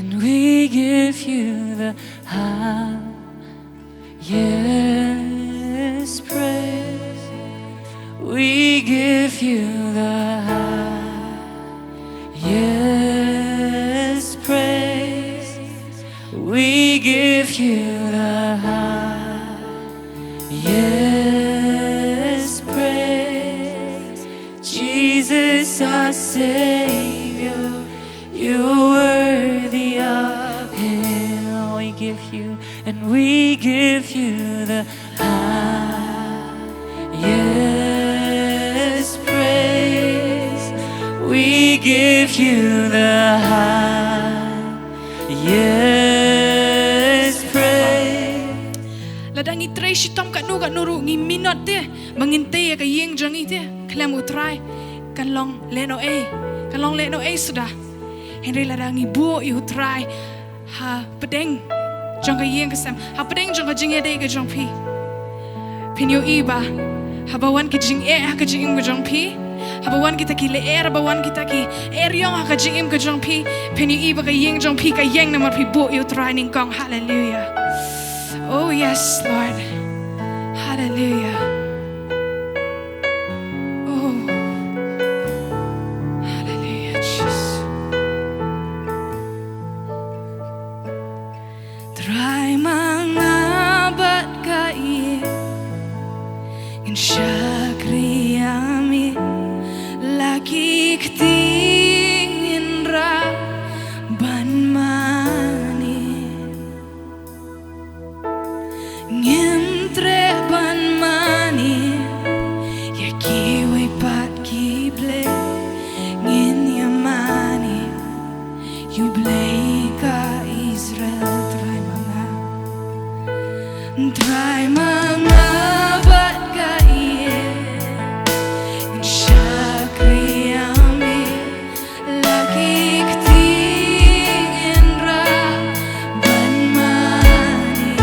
and we give you the highest praise. We give you the highest praise. We give you the highest praise. Jesus, our Savior, you're worthy of it all. We give you, and we give you the highest praise. We give you the highest praise. Ladang itray sitom ka nuru ngi minot te manginte ka yeng jangi te klem utray kan long leno e sudah Henry ladang ibu utray ha pedeng jong ka yeng kesem ha pedeng jong ka jing e de ka jong pi pinyo iba ha bawan ki jing e ha ka jing ka jong pi ha bawan kita ki le er bawan kita ki yong ha ka jing im ka jong pi pinyo iba ka yeng jong pi ka yeng na mar pi bu utray ning kong. Hallelujah. Oh yes, Lord. Hallelujah. Oh, hallelujah, Jesus. Try mangabat kai in syakriami lagi ketingin ra ban Ngimtre ban mani ya kiwi pat kible ngin yamani you blay ka Israel try manga bat ka iye shakri ami lagi ketingin ra ban mani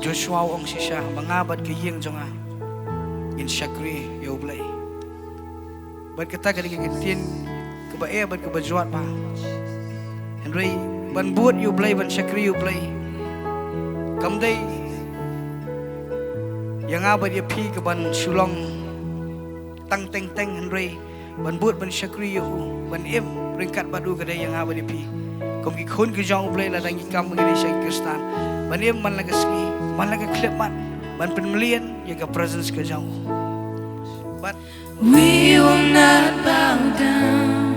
Joshua ong sisya mangabad ke yeng jonga in syakri yoblay bat kita kali kitin ke bae bat ke bajuat pa Henry ban buat yoblay ban syakri yoblay kamdai yang abad ya pi ke ban sulong tang teng teng Henry ban buat ban syakri yo ban im ringkat badu ke yang abad ya pi kom ki khun ke jong yoblay la dang kam ngini syai kristan ban im man laga ski man laga klip man penmelian ya ke presence ke jauh. But we will not bow down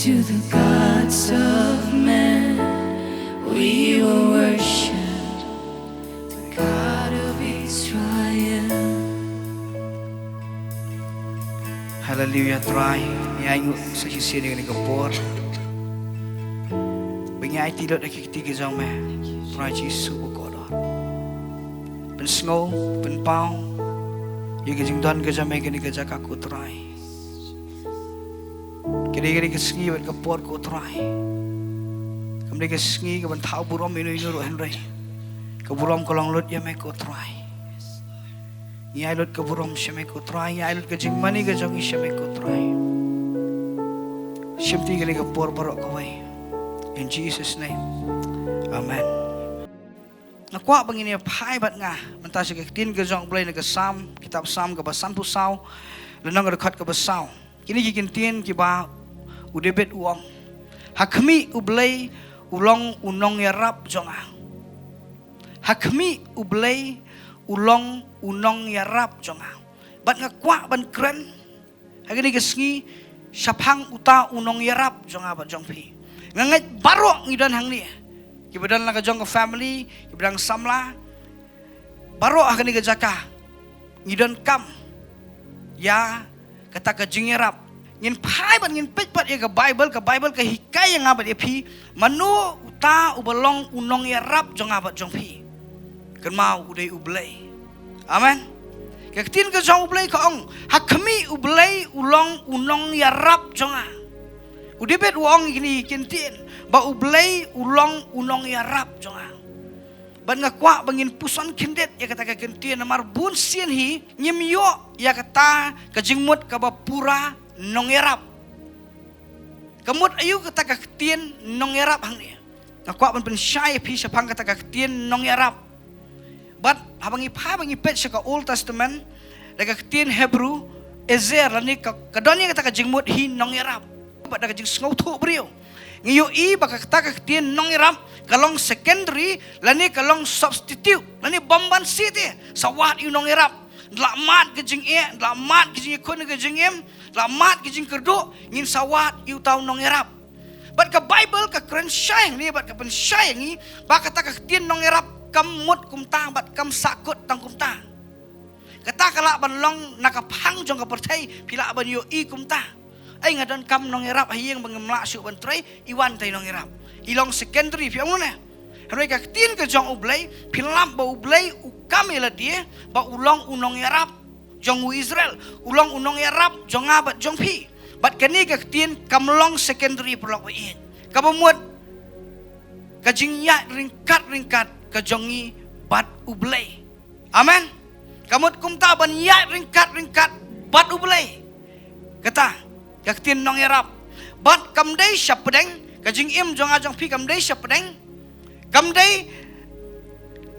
to the gods of men. We will worship the God of Israel. Hallelujah, try ya ingu sa sisi dengan kapor. Bingay tilot na kikiti ke jauh me. Try Jesus bukodo. Snow, penpau, ya kejeng don kerja mereka ni kerja kaku terai. Kiri-kiri kesengi buat kepor ku terai. Kemudian kesengi kemudian tahu buram ini nuru Henry. Keburam kolong lut ya mereka terai. Ya lut keburam mereka terai. Ya lut kejeng mani kejeng isya mereka terai. Syamti kali kepor barok kawai. In Jesus' name, Amen. Nakuha bang ini pai bat nga mentas ke tin ke jong blay ke sam kitab sam ke basan pusau lenang dekat ke basau kini kikin tin ki ba udebet uang hakmi ublay ulong unong ya rap jonga hakmi ublay ulong unong ya rap jonga bat nga kwa ban kren hagini ke sngi syapang uta unong yarap jong abat jong pi. Ngangat barok ngidan hang ni. Kibadan lang ka jong ka family, kibadang samla. Barok akan ni jaka. Ngidan kam. Ya kata ka jing yarap. Ngin pai ban ngin pet pat ya ka Bible ka hikay yang abat ya pi. Manu uta ubalong unong yarap jong abat jong pi. Kan mau udai ublay. Amen. Kakitin ka jong ublay ka ong. Hakami ublay ulong unong yarap jonga. Udibet uong gini kintin. Ba ublay ulong unong yarap jonga. Ban ngakwa bangin puson kindet ya kata ka kintin namar bun sien hi nyimyo ya kata ka jingmut ka ba pura nong yarap. Kamut ayu kata ka kitin nong yarap hang ni. Ngakwa ban pensyai pi syapang kata ka kitin nong yarap. But habangi pet sa Old Testament daga kitin Hebrew Ezer lani kadonya kata ka jingmut hi nong yarap. But daga jing sngoto brio. Ngiyo i baka kata ka kitin nong yarap kalong secondary lani kalong substitute lani bomban city sawat yu nong yarap. Dlamat ke jing dlamat ke jing kun ke jing dlamat ke jing kerdo ngin sawat yu tau nong yarap. But ka Bible ka kren syai ni but ka pen syai ni baka kata ka kitin nong yarap kamut kumta bat kam sakut tang kumta. Kata kala ban long nakapang jong ka pertai pila ban yo i kumta. Ay ngadon kam nong irap hayeng bangemla su ban trai iwan tai nong irap. Ilong secondary pi amuna. Hanoi ka tin ka jong ublay pilam ba ublay ukam ila dia ba ulong unong irap jong Israel. Ulong unong irap jong abat jong pi. Bat kani ka tin kamlong secondary perlok ba it. Kabamut kajingya ringkat kajongi bat ublay. Amen. Kamut kumta ban ya ringkat bat ublay. Kata kaktin nong yarap. Bat kamday syapedeng kajing im jong ajong pi kamday syapedeng. Kamday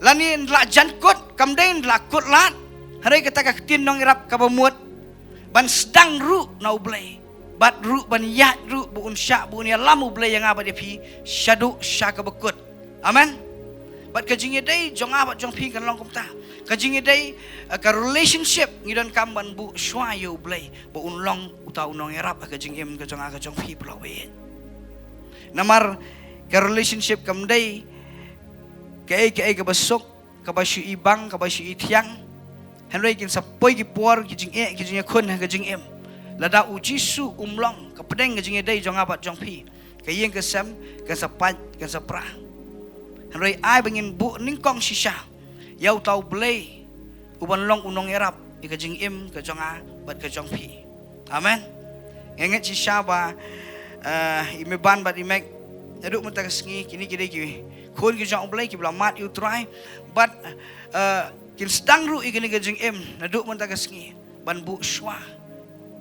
lani ndla jankut kamday ndla kutlat. Hari kata kaktin nong yarap kabamut ban sedang ru na ublay. Bat ru ban ya ru buun sya buun ya lam ublay yang abad pi syadu sya kabekut. Amen. Bat kajing day jong abat jong pi kan long kumta. Kajing day ka relationship ngidon kamban bu shwa yo blay bu unlong uta unong yarap kajing im kajong aga jong pi blawet. Namar ka relationship kam day kay ka basok ka basyu ibang ka basyu itiang. Henry kin sa poy ki por kajing kun kajing im. Lada ujisu umlong ka pedeng kajing day jong abat jong pi. Kayeng ka sam ka sapat ka sapra. Henry ai bangin bu ningkong shisha. Yau tau blay uban long unong yarap ikajing im kajong a bat kajong pi. Amen. Ngenget si syaba imeban bat imek aduk mentakas ngi kini kidai ki kun kajong blay ki blamat you try but kin sedang ru ikini kajing im naduk mentakas ngi ban bu shwa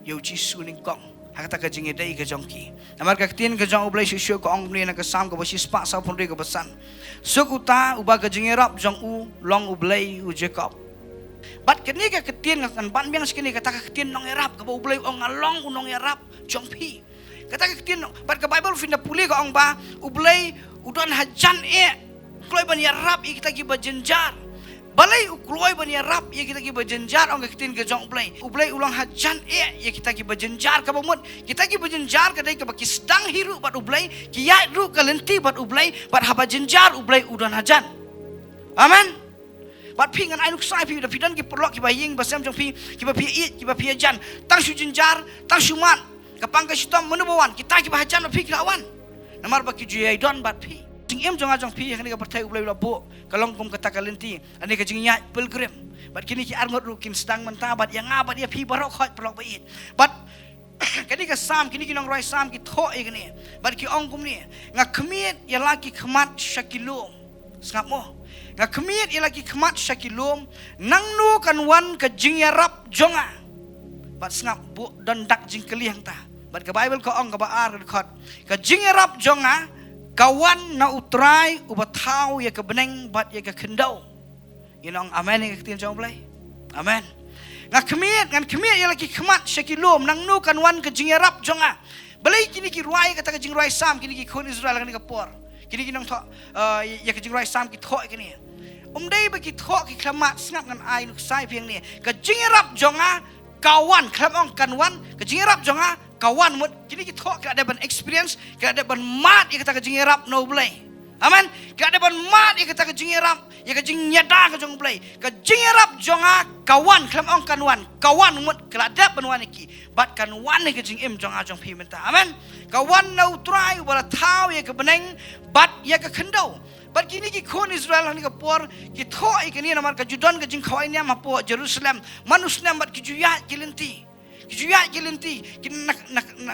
yau jisu ningkong hakata kajing edai kajong ki. Namar kaktin kajong blay syu ko ong ni na kasam ko basi spa sa pun ri ko basan. Sukuta uba kajing erap jong u long ublay u Jacob. Bat kini ka ketin ngakan ban biang sekini kata ka ketin nong erap ka ublay ong along unong erap jong pi. Kata ka ketin bat ka Bible finda puli ka ong ba ublay udon hajan kloy ban yarap kita ki bajenjar. Balay ukloy ban yarap kita ki bajenjar ong ka ketin ka jong ublay. Ublay ulang hajan kita ki bajenjar ka bamut. Kita ki bajenjar ka dai ka baki sedang hiru bat ublay ki ya ru ka lenti bat ublay bat haba jenjar ublay udon hajan. Amen. Bat pi ngan ai luk sai pi da pidan ki perlok ki baying basam jong pi ki ba pi it ki ba pi jan tang su jenjar tang su man kapang ka sitom menubawan kita ki ba hajan pi lawan namar ba ki juyai don bat pi jing em jong ajong pi kani ka pertai ublay labo kalong kum kata kalenti ani ka jing nya pilgrim bat kini ki arngot rukin sedang mentabat yang abat dia pi barok hot perlok ba it bat kini ka sam kini kinong roi sam ki tho kini bat ki ong kum ni ngakmiet ya laki khmat syakilum sngap mo ngakmiet ya laki khmat syakilum nangnu kan wan ka jing yarap jonga bat sngap bu don dak jing kelihang ta bat ka Bible ko ong ka baar khot ka jing yarap jonga kawan na utrai ubatau ya ka beneng bat ya ka kendau inong amen ya ka tin jong play amen ngakmiet ya laki khmat syakilum nangnu kan wan ka jing yarap jonga balai kini ki ruai kata ka jing ruai sam kini ki khon Israel kani ka por kini ki nong tho ya ka jing ruai sam ki tho kini dei bagi tho ki klamat snap ngan ai nuk sai piang ni ka jing yarap jonga kawan klam ong kan wan ka jing yarap jonga kawan mut kini kita kada ban experience kada ban mat ya kita kajing rap no blay amen kada ban mat ya kita kajing rap ya kajing nyada ka jong blay kajing rap jonga kawan klam ong kanwan kawan mut kada ban wan iki bat kanwan ni kajing jonga jong pi menta amen kawan no try wala tau ya ka beneng bat ya ka kendo bat kini ki kon Israel ni ka por ki tho ikini namar ka judon ka jing khawai ni ma po Jerusalem manusnya bat ki juya kilenti ki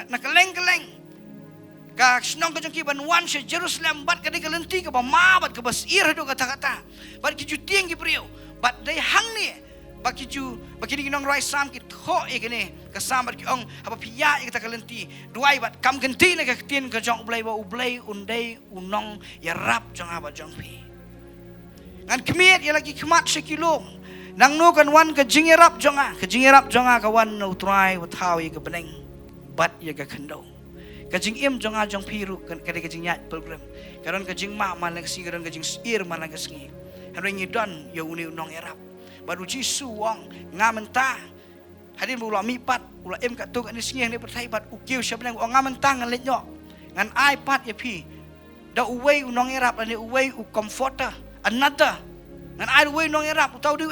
nakaleng-kaleng ka snong ka jong ki ban wan se Jerusalem bat ka di kalenti ka ba ma bat ka bas ir do kata-kata bat ki juting ki priyo bat dai hang ni bakini nong rai sam ki tho ikini ka sam bat ki ong apa pia ik ta kalenti duai bat kam genti na ka tin ka jong blai ba ublai undai unong ya rap jong aba jong pi ngan kemiet ya lagi kemat sekilong nang no kan wan ka jingirap jonga ka wan no try wa thau ka beneng bat ya ka khando ka jing jonga jong pi ru ka ka jing yat program karon ka jing ma man ka si karon ka jing ir man ka sngi han ngi don ya uni unong ya rap baru jisu wong ngamenta hadin bula mi pat ula ka tu kan sngi ni pertai bat ukiu syabnang ong ngamenta ngan let nyok ngan ai pat ya pi da uwei unong ya rap ani uwei u comforter another ngan ai uwei unong ya rap tau di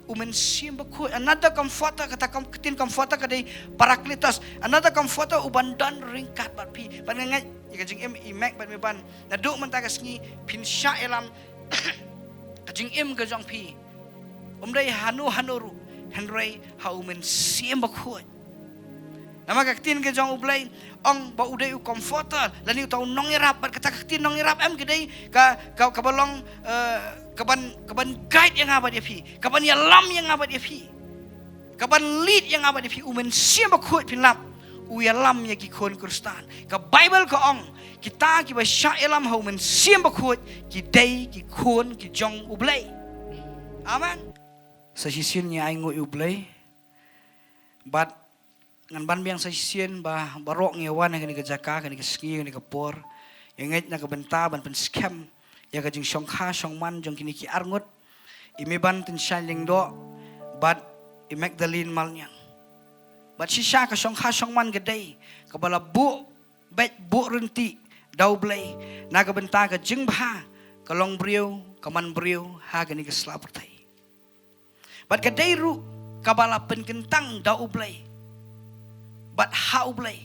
umen sim bakut another comforter kata ketin comforter kadai parakletos another comforter uban don ringkat bat pi ban ngai ya jing imek bat me ban na du man ta ka sngi pin sha elam jing ka jong pi umdai hanu henry ha umen sim bakut nama ka ketin ka jong ublai ong ba udai u comforter lani tau nong irap bat kata ketin nong irap kedai ka balong kaban guide yang abad dia pi kaban ya lam yang abad dia pi kaban lead yang abad dia pi umen siapa kuat pinlap u ya lam ya ki kon Kristen ka Bible ka ong kita ki ba sya elam ha umen siapa kuat ki dai ki kon ki jong ublai amen sa sisin nya ai ngoi ublai bat ngan ban biang sa sisin ba barok ngewan ngani ka jaka ngani ka ski ngani ka por yang ngait na ka benta ban pen scam ya ka jing songkha songman jong kini ki arngut imiban tin shining do bat i Magdalene malnyang bat sisha ka songkha songman gedai ka bala bu bet bu renti dau blai na ka benta ka jing bha ka long briu ka man briu ha gani ka slapertai bat gedai ru ka bala pen kentang dau blai bat ha blai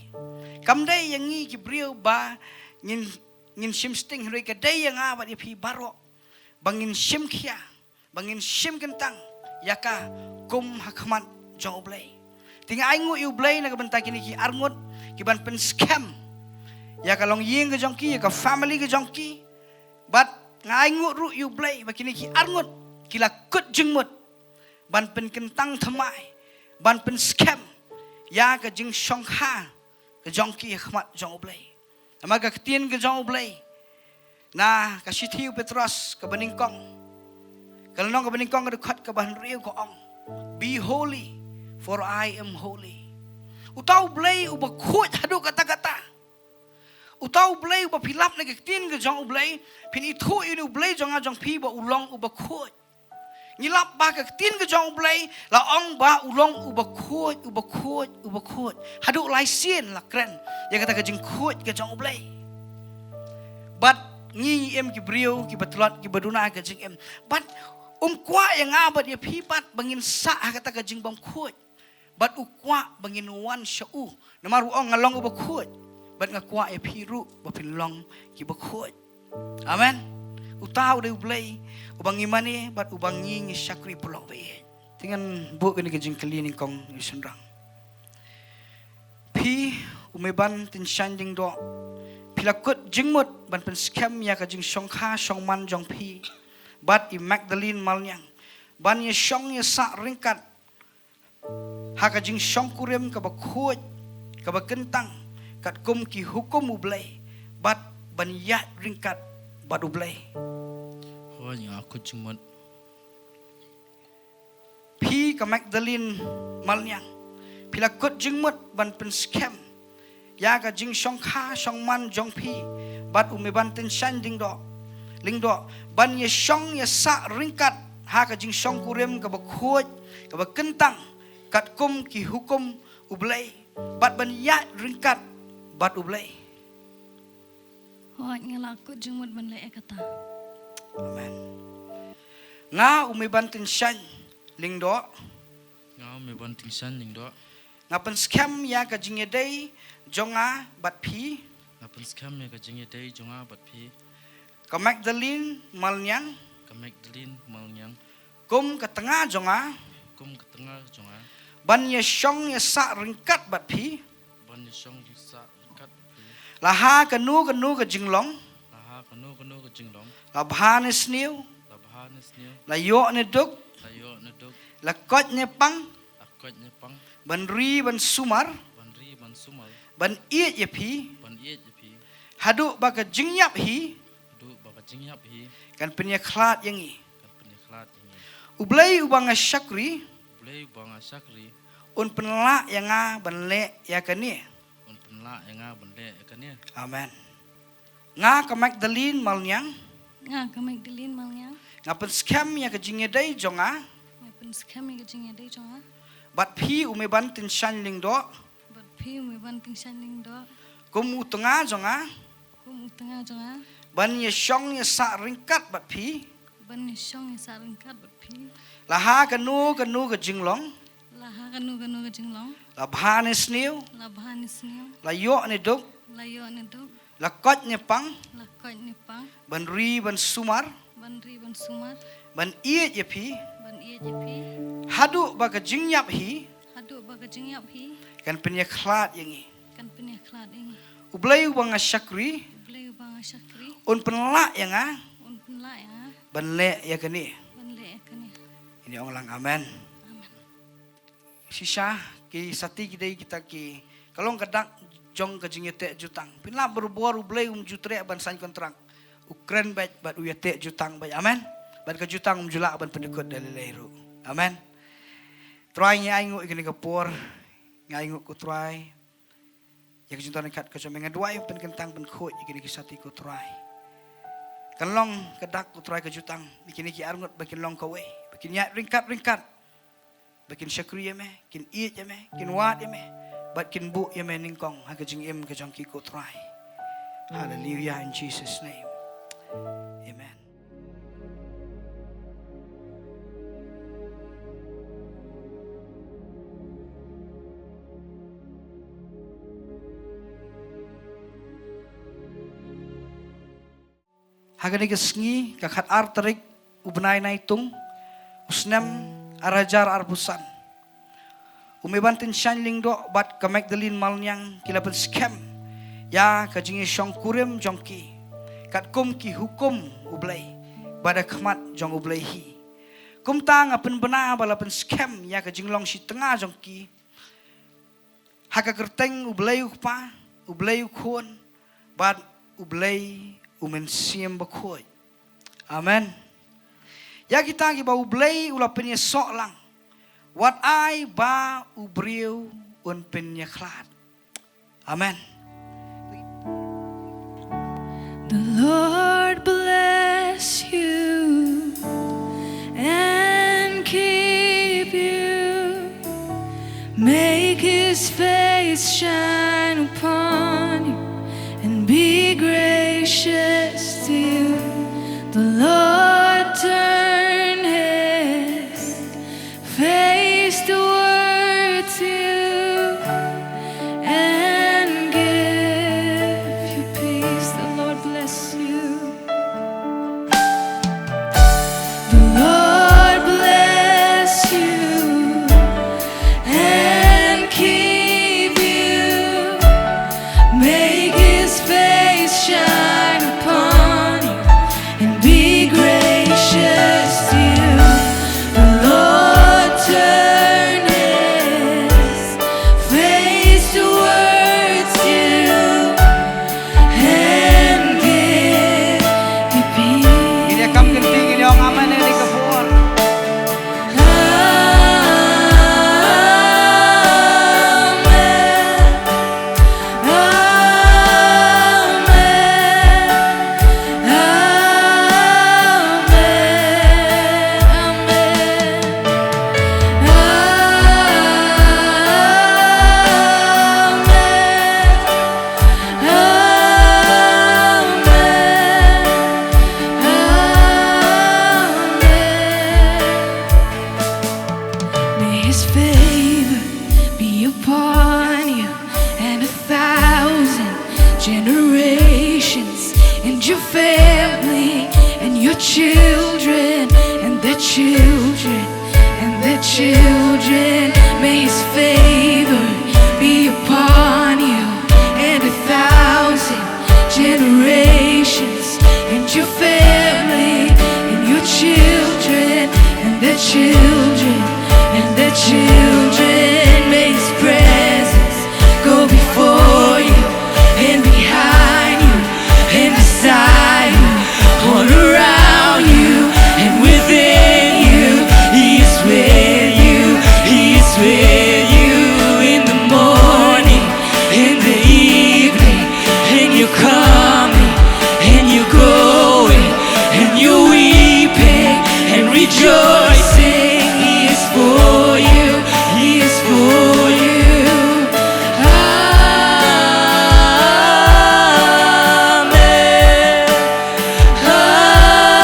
kam dai yang ngi ki briu ba ngin sim sting roi ka dai yang abad ya pi barok bangin sim khia bangin sim kentang yaka kum hakmat jong ublai tinga aingu u blai na ka benta kini ki arngut ki ban pen scam ya ka long ying ka jong ki ya ka family ka jong ki bat ngaingu ru u blai ba kini ki arngut kila kut jengmut ban pen kentang thamai ban pen scam ya ka jing songkha ka jong ki hakmat jong ublai nama ka ketin ke jong ublai na ka sitiu Petros ka beningkong kalau nong ka beningkong ka dekat ka ban riu ko ong be holy for I am holy utau blai uba khut hadu kata-kata utau blai uba pilap na ketin ke jong ublai pin itu ini ublai jong ajong pi ba ulong uba khut ngilap ba ka ketin ke jong ublai la ong ba ulong uba khut hadu lai sien la kren ya kata ka jing khut ke jong ublai bat ngi em ki brio ki batlat ki baduna ka jing em bat kwa yang abad ya pipat bangin sa kata ka jing bang khut bat ukwa bangin wan shau namaru ong ngalong uba khut bat ngakwa ya piru ba pinlong ki ba khut amen utau de ublai ubang imani bat ubang ngi syakri pulau be tingan bu kini ka jing kelining kong isunrang pi umeban tin shanding do pilakut jingmut ban pen scam ya ka jing songkha songman jong pi bat i Magdalene malnyang ban ye song ye sa ringkat ha ka jing song kurem ka ba khut ka ba kentang kat kum ki hukum ublai bat ban ya ringkat bat ublai oh nya aku jingmut pi ka Magdalene malnyang pilakut jingmut ban pen scam ya ka jing songkha songman jong pi bat umeban tin shanding do lingdo ban ye song ye sa ringkat ha ka jing song kurem ka ba khut ka ba kentang kat kum ki hukum ublai bat ban ya ringkat bat ublay. Hoa ngalakut jengmut ban le kata. Amen. Nga umibantin syan lingdo Nga me banting san ning do. nga pen scam ya ka jingedai jonga bat phi Ngapan skam me ka jinge dai jonga bat phi. ka Magdalene malnyang Ka Magdalene malnyang. kum ka tengah jonga Kum ke tengah jonga. ban ye syong ye sa ringkat bat phi Ban ni song sa kat phi. laha ka nu ka jinglong Laha kanu ke jinglong. la bhan sniu La bahanes ni. la yo ne duk Layo na duk. la kot ne pang Akot ni pang. ban ri ban sumar Ban ri ban sumal. ban iet ye phi Ban iet je phi. hadu ba ka jingyap hi Du baka jingyap hi. kan penya khlat yangi Kan peniklat ini. ublay ubang syakri Boleh bang asakri. un penla yanga ban le ya kani Un penla yang nga bende kan ya. amen nga ka Magdalene malnyang Nga ka Magdalene malnyang. nga pen scam ya ka jingedai jonga Ngapan skami ka jingya day jonga. bat phi umibantin syan lingdo Bat pi umi banting sanding do. kum utunga jonga Kum utanga jonga. ban ye syong ye sa ringkat bat phi Ban ni syong sa ringkat bat pi. laha ka nu ka jinglong Laha kanu ka jinglong. la bhan sniu Labhan isniu. la yo ne duk Layo ni duk. la kot ne pang Lakot ni pang. ban ri ban sumar Ban ri ban sumar. ban iet ye phi Ban iya jepi. hadu ba ka jingyap hi Haduk baga jingyap hi. kan penya khlat yangi Kan penih kelat ini. ublay ubang syakri Boleh ubang syakri. un penla yanga Un penla ya. ban le ya kani Ban le kani. ini orang amen Amen. sisa ki sati kidai kita ki kalau kadak jong ka jingete jutang pinla berbuar ublay jutre ban san kontrak ukren bat bat uyate jutang bat amen ban ka jutang jula ban pendekut dari leru amen try nya ingu ikini kapor ngaingu ku try ya ka juntan kat ka menga duai pen kentang pen khoi ikini ki sati ku try kan long kadak ku try ka jutang ikini ki arngot bakin long ka we bakin ya ringkat bakin syakri ya me kin iet ya me kin wat ya me bat kin bu ya me ningkong ha ka jing im ka jong ki ku try hallelujah in Jesus name amen. Hagani kesngi kakat arterik ubnai naitung usnem arajar arbusan umibantin shanling do bat ka Magdalene malnyang kilapan scam ya ka jingi syong kurim jongki kat kum ki hukum ublay bada khamat jong ublay hi kum tang apen bena balapan scam ya ka jinglong si tengah jongki haka kerteng ublay ukpa ublay ukhon bat ublay umen siem bakhoi amen ya kita ki ba ublay ula penya sok lang wat ai ba ubriu un penya khlat amen. The Lord bless you and keep you. Make His face shine upon you and be gracious to you. The Lord turn His face toward you and give you peace. The Lord bless you. The Lord bless you and keep you. Make His face shine upon generations, and your family, and your children, and their children, and their children. May His favor be upon you, and 1,000 generations, and your family, and your children, and their children, and their children. May His presence go before you, and behind you, and beside you, all around you, and within you. He is with you, He is with you in the morning, in the evening, and you're coming, and you're going, and you're weeping, and rejoicing. He is for you, He is for you. Amen.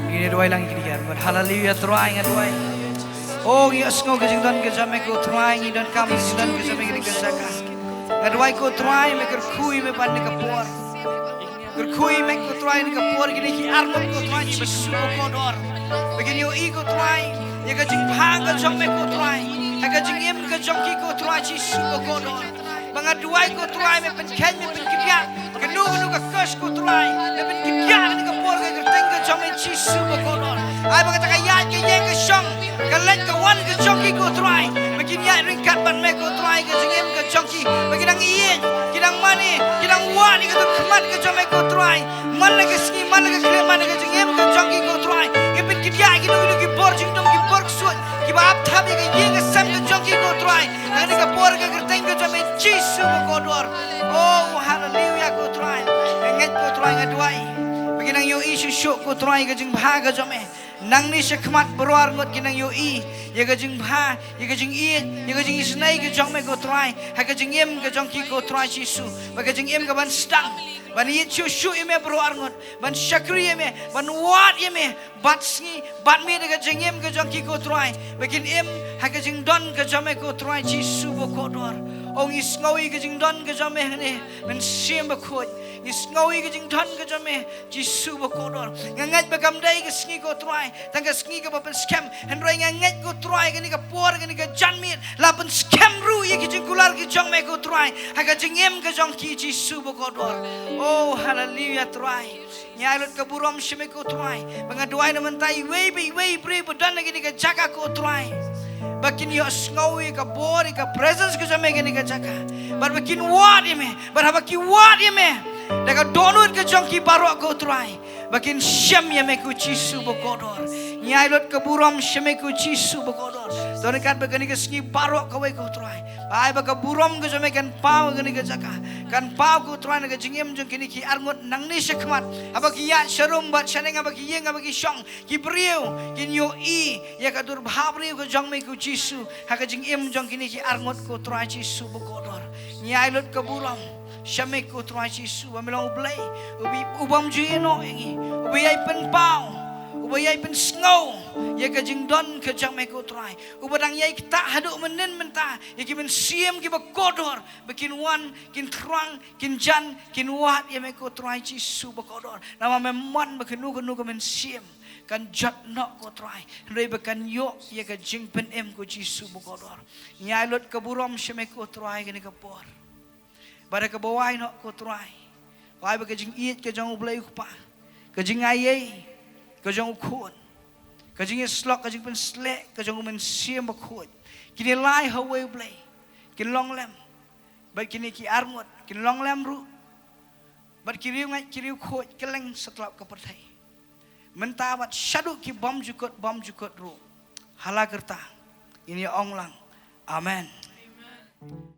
Ini doa lang ini kan. Haleluya tuai ngadoi. Oh ya sengo ke jingdan ke jame ko tuai ni dan kami jingdan ke jame ke saka. Ngadoi ko tuai me ker kui me pan ke por. Ker kui me ko tuai ke por gini ki armon ko tuai ni besu ko dor. Begini yo i ko tuai ya ke jing phang ke jame ko tuai. Ha ke jing em ke jong ki ko tuai chi su ko dor. Bangaduai ko tuai me pen ken me pen kibya. Kenu ke kes ko tuai me pen kibya ni ke por ke teng ke jame chi su ko dor. Ai bangata ka ya ke yeng ke shong ke len ke wan ke jong ki ko tuai. Begini ya ringkat ban me ko tuai ke jing em ke jong ki. Begini dang ien, kidang mani, kidang wani ke tu kemat ke jame ko tuai. Man le ke ski, man le ke kre, man le ke jing em ke jong ki ko tuai. Ke pen kibya ki nu ki por jing dom ki por suat. Ki ba ap thap ke yeng ke sam ke jong ki ko tuai. Ngani ke por ke teng ke jame chi su ko dor. Oh hallelujah ko tuai. Ngat ko tuai ngadoi. Begini yo isu syuk ko tuai ke jing bha ke jame. Nang ni sekmat beruar ngot kinang yo i. Ya ke jing bha, ya ke jing iet, ya ke jing isnai ke jong me ko tuai. Ha ke jing em ke jong ki ko tuai chi su. Ba ke jing em ke ban stang. Ban yit syuk ime beruar ngot. Ban syakri ime, ban wat ime. Bat sngi, bat me de ke jing em ke jong ki ko tuai. Bakin em ha ke jing don ke jong me ko tuai chi su bo ko dor. Ong is ngawi ke jing don ke jong me ne. Men sim ba khot. Is ngawi ke jing don ke jong me chi su bo ko dor. Ngangat ba kam dai ke sngi ko tuai. Tang ke sngi ke ba pen scam. Hen roi ngangat ko tuai ke ni ke por ke ni ke jan mit. La pen scam ru ye ke jing kular ke jong me ko tuai. Ha ke jing em ke jong ki chi su bo ko dor. Oh hallelujah tuai. Nyai lut ke burom sheme ko tuai. Bangaduai na mentai wei bre bedan ke ni ke jaga ko tuai. Bakin yo sngawi ka bori ka presence ke jame ke ni ke jaga. Bar bakin wat me. Bar habaki wat me. Daga donut ke jong ki barok ko tuai. Bakin syam ya me ku chisu bokodor. Nyai lot ke burom syame ku chisu bokodor. Doni kat bagani ke sngi barok ka we ko tuai. Ai ba ka burom ke jame kan pau ke ni ke jaga. Kan pau ko tuai na ke jingem jong kini ki arngot nang ni sekmat. Abaki ya sharum bat shaneng abaki yeng abaki shong ki priu kin yo i ya ka dur bhabri ko jong me ku chisu. Ha ka jingem jong kini ki arngot ko tuai chisu bokodor. Nyai lot ke burom syame ko tuai chisu amelong ublay ubi ubam jino ingi ubi ai pen pau ubi ai pen snow ya ka jing don ke jang me ko tuai ubadang yai ta haduk menen menta ya ki men siem ki ba kodor bekin wan kin trang kin jan kin wat ya me ko tuai chisu ba kodor nama memon bekenu kenu ke men siem kan jot nok ko tuai rei bekan yo ya ka jing pen em ko chisu ba kodor nyai lot ke burom syame ko tuai ke ni ke por pada ke bawah nak ko tuai. Wai ba ke jing iet ke jang ublai ku pa. Ke jing ayai, ke jang ukun. Ke jing slok ke jing pen slek, ke jang men siem ba khut. Kini lai hawe ublai. Kin long lem. Ba kini ki arngot, kin long lem ru. Ba kiriu ngai kiriu khut keleng setlap ke pertai. Menta bat syadu ki bom jukut ru. Hala kerta. Ini ong lang. Amen.